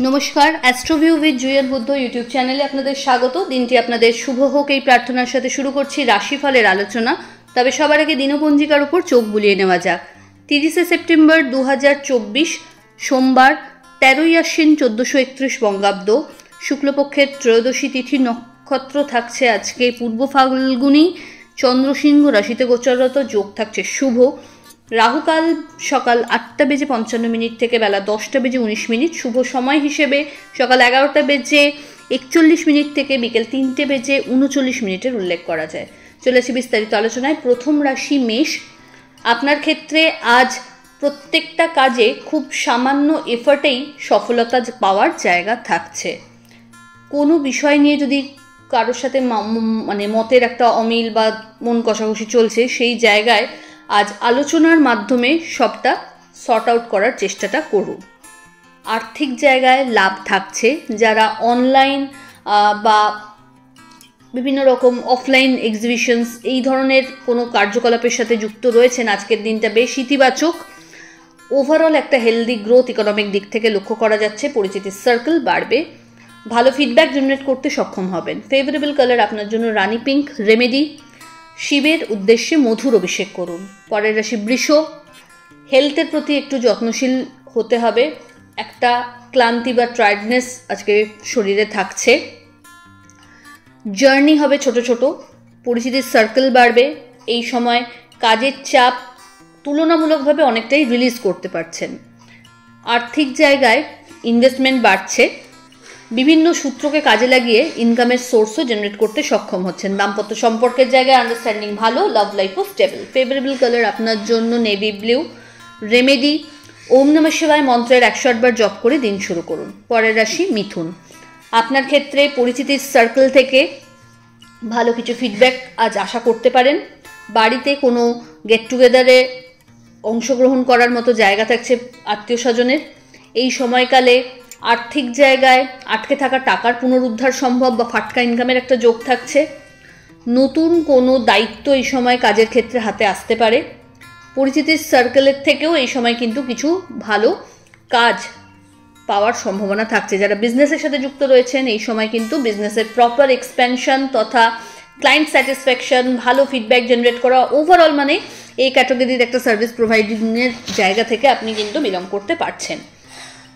নমস্কার, অ্যাস্ট্রোভিউ with Jewel Buddha YouTube চ্যানেলে আপনাদের স্বাগত। দিনটি আপনাদের শুভ হোক এই প্রার্থনার সাথে শুরু করছি রাশিফলের আলোচনা। তবে সবার আগে দিনপঞ্জিকার উপর চোখ বুলিয়ে নেওয়া যাক। 30শে সেপ্টেম্বর 2024 সোমবার, 13ই আশ্বিন 1431 বঙ্গাব্দ, শুক্লপক্ষের ত্রয়োদশী তিথি, নক্ষত্র থাকছে আজকে পূর্ব ফাল্গুনী, চন্দ্রসিংহ রাশিতে গোচররত, যোগ থাকছে শুভ। রাহুকাল সকাল 8:55 থেকে বেলা 10:19, শুভ সময় হিসেবে সকাল 11:41 থেকে বিকেল 3:39 উল্লেখ করা যায়। চলেছি বিস্তারিত আলোচনায়। প্রথম রাশি মেষ। আপনার ক্ষেত্রে আজ প্রত্যেকটা কাজে খুব সামান্য এফর্টেই সফলতা পাওয়ার জায়গা থাকছে। কোনো বিষয় নিয়ে যদি কারোর সাথে মতের একটা অমিল বা মন কষাকষি চলছে, সেই জায়গায় আজ আলোচনার মাধ্যমে সবটা সর্ট আউট করার চেষ্টাটা করুন। আর্থিক জায়গায় লাভ থাকছে। যারা অনলাইন বা বিভিন্ন রকম অফলাইন এক্সিবিশনস এই ধরনের কোনো কার্যকলাপের সাথে যুক্ত রয়েছেন, আজকের দিনটা বেশ ইতিবাচক। ওভারঅল একটা হেলদি গ্রোথ ইকোনমিক দিক থেকে লক্ষ্য করা যাচ্ছে। পরিচিতির সার্কেল বাড়বে, ভালো ফিডব্যাক জেনারেট করতে সক্ষম হবেন। ফেভারেবল কালার আপনার জন্য রানি পিঙ্ক। রেমেডি, শিবের উদ্দেশ্যে মধুর অভিষেক করুন। পরের রাশি বৃষ। হেলথের প্রতি একটু যত্নশীল হতে হবে। একটা ক্লান্তি বা টায়ার্ডনেস আজকে শরীরে থাকছে। জার্নি হবে ছোট ছোট। পরিচিতির সার্কেল বাড়বে। এই সময় কাজের চাপ তুলনামূলকভাবে অনেকটাই রিলিজ করতে পারছেন। আর্থিক জায়গায় ইনভেস্টমেন্ট বাড়ছে। বিভিন্ন সূত্রকে কাজে লাগিয়ে ইনকামের সোর্সও জেনারেট করতে সক্ষম হচ্ছেন। দাম্পত্য সম্পর্কের জায়গায় আন্ডারস্ট্যান্ডিং ভালো, লাভ লাইফও স্টেবল। ফেভারেবল কালার আপনার জন্য নেভি ব্লু। রেমেডি, ওম নমঃ শিবায় মন্ত্রের 108 বার জপ করে দিন শুরু করুন। পরের রাশি মিথুন। আপনার ক্ষেত্রে পরিচিতির সার্কেল থেকে ভালো কিছু ফিডব্যাক আজ আশা করতে পারেন। বাড়িতে কোনো গেট টুগেদারে অংশগ্রহণ করার মতো জায়গা থাকছে আত্মীয় স্বজনের। এই সময়কালে আর্থিক জায়গায় আটকে থাকা টাকার পুনরুদ্ধার সম্ভব বা ফাটকা ইনকামের একটা যোগ থাকছে। নতুন কোনো দায়িত্ব এই সময় কাজের ক্ষেত্রে হাতে আসতে পারে। পরিচিতির সার্কেলের থেকেও এই সময় কিন্তু কিছু ভালো কাজ পাওয়ার সম্ভাবনা থাকছে। যারা বিজনেসের সাথে যুক্ত রয়েছেন, এই সময় কিন্তু বিজনেসের প্রপার এক্সপ্যানশন তথা ক্লায়েন্ট স্যাটিসফ্যাকশন, ভালো ফিডব্যাক জেনারেট করা, ওভারঅল মানে এই ক্যাটাগরির একটা সার্ভিস প্রোভাইডিংয়ের জায়গা থেকে আপনি কিন্তু বিলং করতে পারছেন।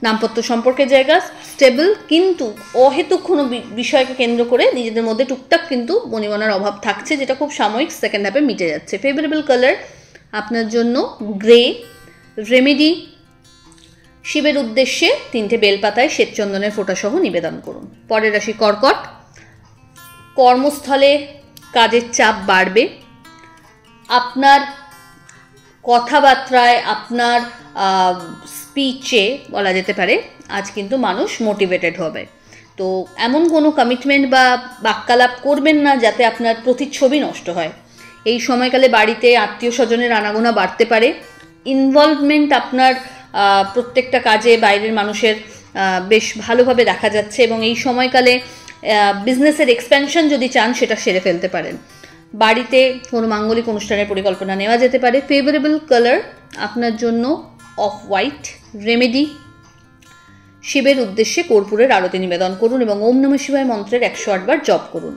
দাম্পত্য সম্পর্কের জায়গা স্টেবল, কিন্তু অহেতুক কোনো বিষয়কে কেন্দ্র করে নিজেদের মধ্যে টুকটাক কিন্তু বনিবনার অভাব থাকছে, যেটা খুব সাময়িক সেকেন্ড হাফে মিটে যাচ্ছে। ফেভারেবল কালার আপনার জন্য গ্রে। রেমেডি, শিবের উদ্দেশ্যে 3টে বেলপাতায় শ্বেতচন্দনের ফোঁটাসহ নিবেদন করুন। পরের রাশি কর্কট। কর্মস্থলে কাজের চাপ বাড়বে। আপনার কথাবার্তায়, আপনার স্পিচে বলা যেতে পারে আজ কিন্তু মানুষ মোটিভেটেড হবে। তো এমন কোনো কমিটমেন্ট বা বাক্যালাপ করবেন না যাতে আপনার প্রতিচ্ছবি নষ্ট হয়। এই সময়কালে বাড়িতে আত্মীয় স্বজনের আনাগোনা বাড়তে পারে। ইনভলভমেন্ট আপনার প্রত্যেকটা কাজে বাইরের মানুষের বেশ ভালোভাবে দেখা যাচ্ছে, এবং এই সময়কালে বিজনেসের এক্সপ্যানশন যদি চান সেটা সেরে ফেলতে পারেন। বাড়িতে কোনো মাঙ্গলিক অনুষ্ঠানের পরিকল্পনা নেওয়া যেতে পারে। ফেভারেবল কালার আপনার জন্য অফ হোয়াইট। রেমেডি, শিবের উদ্দেশ্যে কর্পূরের আরতি নিবেদন করুন এবং ওম নমঃ শিবায় মন্ত্রের 108 বার জপ করুন।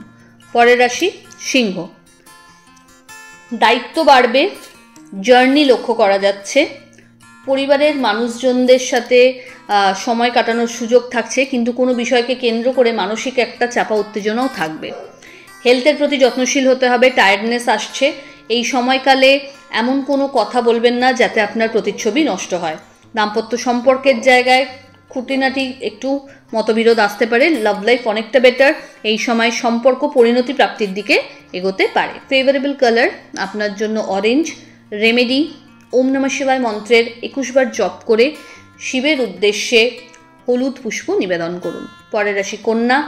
পরের রাশি সিংহ। দায়িত্ব বাড়বে, জার্নি লক্ষ্য করা যাচ্ছে। পরিবারের মানুষজনদের সাথে সময় কাটানোর সুযোগ থাকছে, কিন্তু কোনো বিষয়কে কেন্দ্র করে মানসিক একটা চাপা উত্তেজনাও থাকবে। হেলথের প্রতি যত্নশীল হতে হবে। টায়ার্ডনেস আসছে। এই সময়কালে এমন কোনো কথা বলবেন না যাতে আপনার প্রতিচ্ছবি নষ্ট হয়। দাম্পত্য সম্পর্কের জায়গায় খুঁটিনাটি একটু মতবিরোধ আসতে পারে। লাভ লাইফ অনেকটা বেটার। এই সময় সম্পর্ক পরিণতি প্রাপ্তির দিকে এগোতে পারে। ফেভারেবল কালার আপনার জন্য অরেঞ্জ। রেমেডি, ওম নমঃ শিবায় মন্ত্রের 21 বার জপ করে শিবের উদ্দেশ্যে হলুদ পুষ্প নিবেদন করুন। পরের রাশি কন্যা।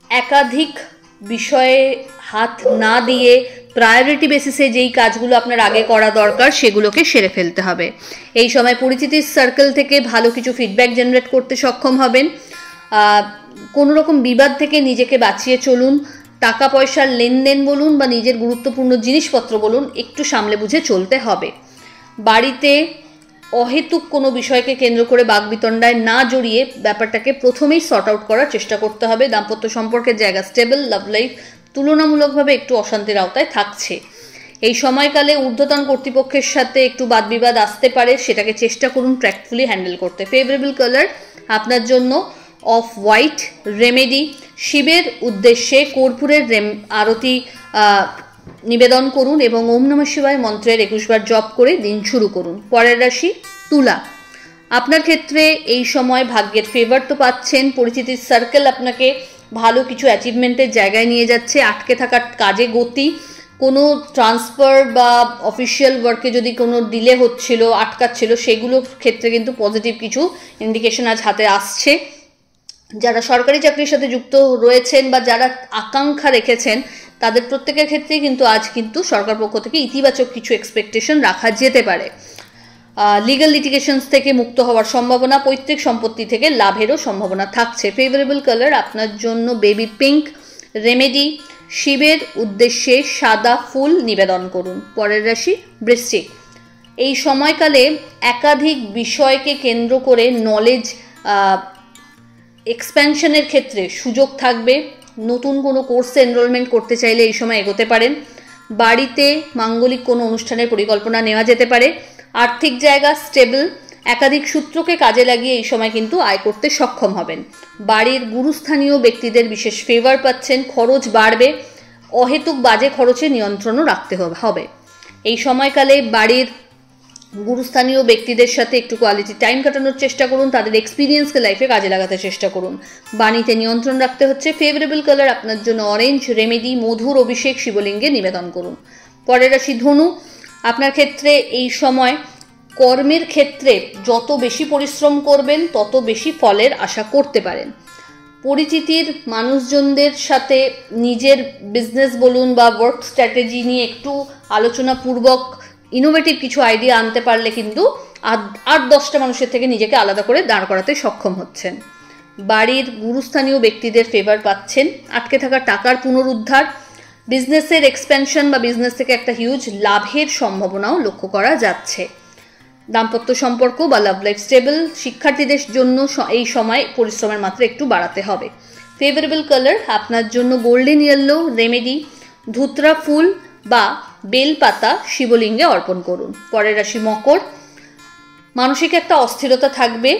একাধিক বিষয়ে হাত না দিয়ে প্রায়োরিটি বেসিসে যেই কাজগুলো আপনার আগে করা দরকার সেগুলোকে সেরে ফেলতে হবে। এই সময় পরিচিতির সার্কেল থেকে ভালো কিছু ফিডব্যাক জেনারেট করতে সক্ষম হবেন। কোনো রকম বিবাদ থেকে নিজেকে বাঁচিয়ে চলুন। টাকা পয়সার লেনদেন বলুন বা নিজের গুরুত্বপূর্ণ জিনিসপত্র বলুন, একটু সামলে বুঝে চলতে হবে। বাড়িতে অহেতুক কোনো বিষয়কে কেন্দ্র করে বাকবিতণ্ডায় না জড়িয়ে ব্যাপারটাকে প্রথমেই সর্ট আউট করার চেষ্টা করতে হবে। দাম্পত্য সম্পর্কের জায়গা স্টেবল, লাভ লাইফ তুলনামূলকভাবে একটু অশান্তির আওতায় থাকছে। এই সময়কালে ঊর্ধ্বতন কর্তৃপক্ষের সাথে একটু বাদবিবাদ আসতে পারে, সেটাকে চেষ্টা করুন ট্র্যাক্টফুলি হ্যান্ডেল করতে। ফেভারেবল কালার আপনার জন্য অফ হোয়াইট। রেমেডি শিবের উদ্দেশ্যে কর্পূরের আরতি নিবেদন করুন এবং ওম নমঃ শিবায় মন্ত্রের 21 বার জপ করে দিন শুরু করুন। পরের রাশি তুলা। আপনার ক্ষেত্রে এই সময় ভাগ্যের ফেভার তো পাচ্ছেন, পরিচিতির সার্কেল আপনাকে ভালো কিছু অ্যাচিভমেন্টের জায়গায় নিয়ে যাচ্ছে, আটকে থাকা কাজে গতি, কোনো ট্রান্সফার বা অফিসিয়াল ওয়ার্কে যদি কোনো ডিলে হচ্ছিল, আটকাচ্ছিল, সেগুলোর ক্ষেত্রে কিন্তু পজিটিভ কিছু ইন্ডিকেশন আজ হাতে আসছে। যারা সরকারি চাকরির সাথে যুক্ত রয়েছেন বা যারা আকাঙ্ক্ষা রেখেছেন তাদের প্রত্যেকের ক্ষেত্রেই কিন্তু আজ কিন্তু সরকার পক্ষ থেকে ইতিবাচক কিছু এক্সপেকটেশন রাখা যেতে পারে। লিগ্যাল লিটিগেশনস থেকে মুক্ত হওয়ার সম্ভাবনা, পৈতৃক সম্পত্তি থেকে লাভেরও সম্ভাবনা থাকছে। ফেভারেবল কালার আপনার জন্য বেবি পিঙ্ক। রেমেডি শিবের উদ্দেশ্যে সাদা ফুল নিবেদন করুন। পরের রাশি বৃশ্চিক। এই সময়কালে একাধিক বিষয়কে কেন্দ্র করে নলেজ এক্সপ্যানশনের ক্ষেত্রে সুযোগ থাকবে। নতুন কোনো কোর্সে এনরোলমেন্ট করতে চাইলে এই সময় এগোতে পারেন। বাড়িতে মাঙ্গলিক কোনো অনুষ্ঠানের পরিকল্পনা নেওয়া যেতে পারে। আর্থিক জায়গা স্টেবল, একাধিক সূত্রকে কাজে লাগিয়ে এই সময় কিন্তু আয় করতে সক্ষম হবেন। বাড়ির গুরুস্থানীয় ব্যক্তিদের বিশেষ ফেভার পাচ্ছেন, খরচ বাড়বে, অহেতুক বাজে খরচে নিয়ন্ত্রণও রাখতে হবে। এই সময়কালে বাড়ির গুরুস্থানীয় ব্যক্তিদের সাথে একটু কোয়ালিটি টাইম কাটানোর চেষ্টা করুন, তাদের এক্সপিরিয়েন্সকে লাইফে কাজে লাগাতে চেষ্টা করুন। বাণীতে নিয়ন্ত্রণ রাখতে হচ্ছে। ফেভারেবল কালার আপনার জন্য অরেঞ্জ। রেমেডি মধুর অভিষেক শিবলিঙ্গে নিবেদন করুন। পরের রাশি ধনু। আপনার ক্ষেত্রে এই সময় কর্মের ক্ষেত্রে যত বেশি পরিশ্রম করবেন তত বেশি ফলের আশা করতে পারেন। পরিচিতির মানুষজনদের সাথে নিজের বিজনেস বলুন বা ওয়ার্ক স্ট্র্যাটেজি নিয়ে একটু আলোচনাপূর্বক ইনোভেটিভ কিছু আইডিয়া আনতে পারলে কিন্তু 8-10টা মানুষের থেকে নিজেকে আলাদা করে দাঁড় করাতে সক্ষম হচ্ছেন। বাড়ির গুরুস্থানীয় ব্যক্তিদের ফেভার পাচ্ছেন, আটকে থাকা টাকার পুনরুদ্ধার, বিজনেসের এক্সপেনশন বা বিজনেস থেকে একটা হিউজ লাভের সম্ভাবনাও লক্ষ্য করা যাচ্ছে। দাম্পত্য সম্পর্ক বা লাভ লাইফ স্টেবল। শিক্ষার্থীদের জন্য এই সময় পরিশ্রমের মাত্রা একটু বাড়াতে হবে। ফেভারেবল কালার আপনার জন্য গোল্ডেন ইয়েলো। রেমেডি ধুতরা ফুল বা বেলপাতা শিবলিঙ্গে অর্পণ করুন। পরের রাশি মকর। মানসিক একটা অস্থিরতা থাকবে,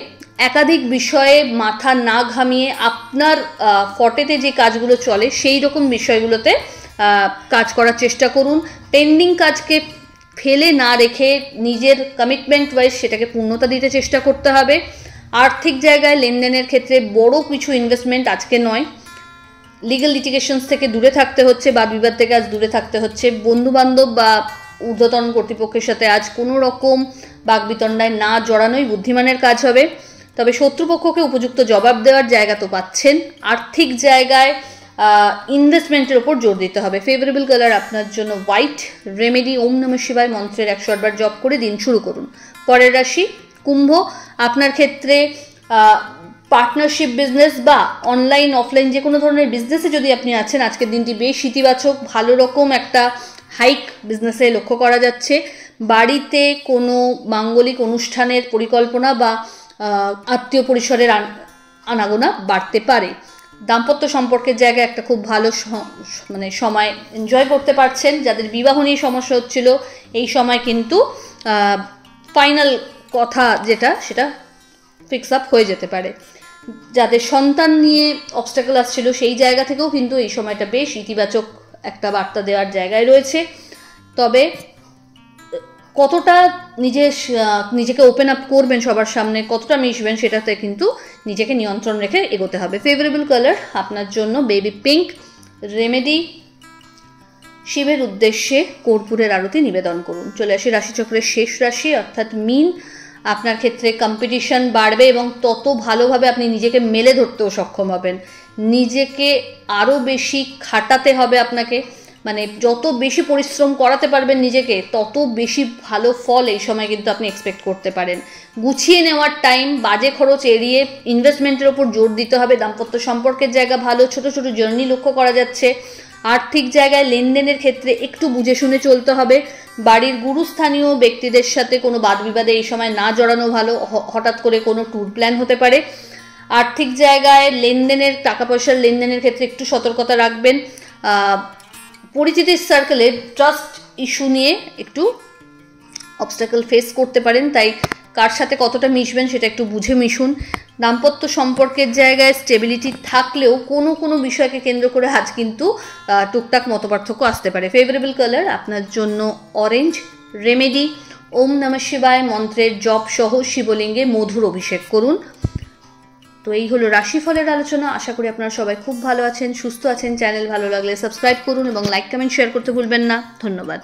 একাধিক বিষয়ে মাথা না ঘামিয়ে আপনার ফটেতে যে কাজগুলো চলে সেই রকম বিষয়গুলোতে কাজ করার চেষ্টা করুন। পেন্ডিং কাজকে ফেলে না রেখে নিজের কমিটমেন্ট ওয়াইজ সেটাকে পূর্ণতা দিতে চেষ্টা করতে হবে। আর্থিক জায়গায় লেনদেনের ক্ষেত্রে বড় কিছু ইনভেস্টমেন্ট আজকে নয়। লিগ্যাল লিটিগেশনস থেকে দূরে থাকতে হচ্ছে, বাদ বিবাদ থেকে আজ দূরে থাকতে হচ্ছে। বন্ধুবান্ধব বা ঊর্ধ্বতন কর্তৃপক্ষের সাথে আজ কোনো রকম বাকবিতণ্ডায় না জড়ানোই বুদ্ধিমানের কাজ হবে। তবে শত্রুপক্ষকে উপযুক্ত জবাব দেওয়ার জায়গা তো পাচ্ছেন। আর্থিক জায়গায় ইনভেস্টমেন্টের ওপর জোর দিতে হবে। ফেভারেবল কালার আপনার জন্য হোয়াইট। রেমেডি ওম নমঃ শিবায় মন্ত্রের 108 বার জপ করে দিন শুরু করুন। পরের রাশি কুম্ভ। আপনার ক্ষেত্রে পার্টনারশিপ বিজনেস বা অনলাইন অফলাইন যে কোনো ধরনের বিজনেসে যদি আপনি আছেন, আজকের দিনটি বেশ ইতিবাচক। ভালো রকম একটা হাইক বিজনেসে লক্ষ্য করা যাচ্ছে। বাড়িতে কোনো মাঙ্গলিক অনুষ্ঠানের পরিকল্পনা বা আত্মীয় পরিসরের আনাগোনা বাড়তে পারে। দাম্পত্য সম্পর্কের জায়গায় একটা খুব ভালো সময় এনজয় করতে পারছেন। যাদের বিবাহ নিয়ে সমস্যা হচ্ছিল এই সময় কিন্তু ফাইনাল কথা যেটা সেটা ফিক্স আপ হয়ে যেতে পারে। যাদের সন্তান নিয়ে অবস্ট্যাকল আসছিল সেই জায়গা থেকেও কিন্তু এই সময়টা বেশ ইতিবাচক একটা বার্তা দেওয়ার জায়গায় রয়েছে। তবে কতটা নিজেকে ওপেন আপ করবেন সবার সামনে, কতটা মিশবেন সেটাতে কিন্তু নিজেকে নিয়ন্ত্রণ রেখে এগোতে হবে। ফেভারেবল কালার আপনার জন্য বেবি পিঙ্ক। রেমেডি শিবের উদ্দেশ্যে কর্পূরের আরতি নিবেদন করুন। চলে আসি রাশিচক্রের শেষ রাশি অর্থাৎ মীন। আপনার ক্ষেত্রে কম্পিটিশন বাড়বে এবং তত ভালোভাবে আপনি নিজেকে মেলে ধরতেও সক্ষম হবেন। নিজেকে আরও বেশি খাটাতে হবে আপনাকে, মানে যত বেশি পরিশ্রম করাতে পারবেন নিজেকে তত বেশি ভালো ফল এই সময় কিন্তু আপনি এক্সপেক্ট করতে পারেন। গুছিয়ে নেওয়ার টাইম, বাজে খরচ এড়িয়ে ইনভেস্টমেন্টের ওপর জোর দিতে হবে। দাম্পত্য সম্পর্কের জায়গা ভালো, ছোট ছোট জার্নি লক্ষ্য করা যাচ্ছে। আর্থিক জায়গায় লেনদেনের ক্ষেত্রে একটু বুঝে শুনে চলতে হবে। বাড়ির গুরুস্থানীয় ব্যক্তিদের সাথে কোনো বাদ বিবাদে এই সময় না জড়ানো ভালো। হঠাৎ করে কোনো ট্যুর প্ল্যান হতে পারে। আর্থিক জায়গায় লেনদেনের, টাকা পয়সার লেনদেনের ক্ষেত্রে একটু সতর্কতা রাখবেন। পরিচিতির সার্কেলে ট্রাস্ট ইস্যু নিয়ে একটু অবস্টাকল ফেস করতে পারেন, তাই কার সাথে কতটা মিশবেন সেটা একটু বুঝে মিশুন। দাম্পত্য সম্পর্কের জায়গায় স্টেবিলিটি থাকলেও কোনো কোনো বিষয়কে কেন্দ্র করে আজ কিন্তু টুকটাক মতপার্থক্য আসতে পারে। ফেভারেবল কালার আপনার জন্য অরেঞ্জ। রেমেডি, ওম নমঃ শিবায় মন্ত্রের জপ সহ শিবলিঙ্গে মধুর অভিষেক করুন। তো এই হলো রাশিফলের আলোচনা। আশা করি আপনারা সবাই খুব ভালো আছেন, সুস্থ আছেন। চ্যানেল ভালো লাগলে সাবস্ক্রাইব করুন এবং লাইক কমেন্ট শেয়ার করতে ভুলবেন না। ধন্যবাদ।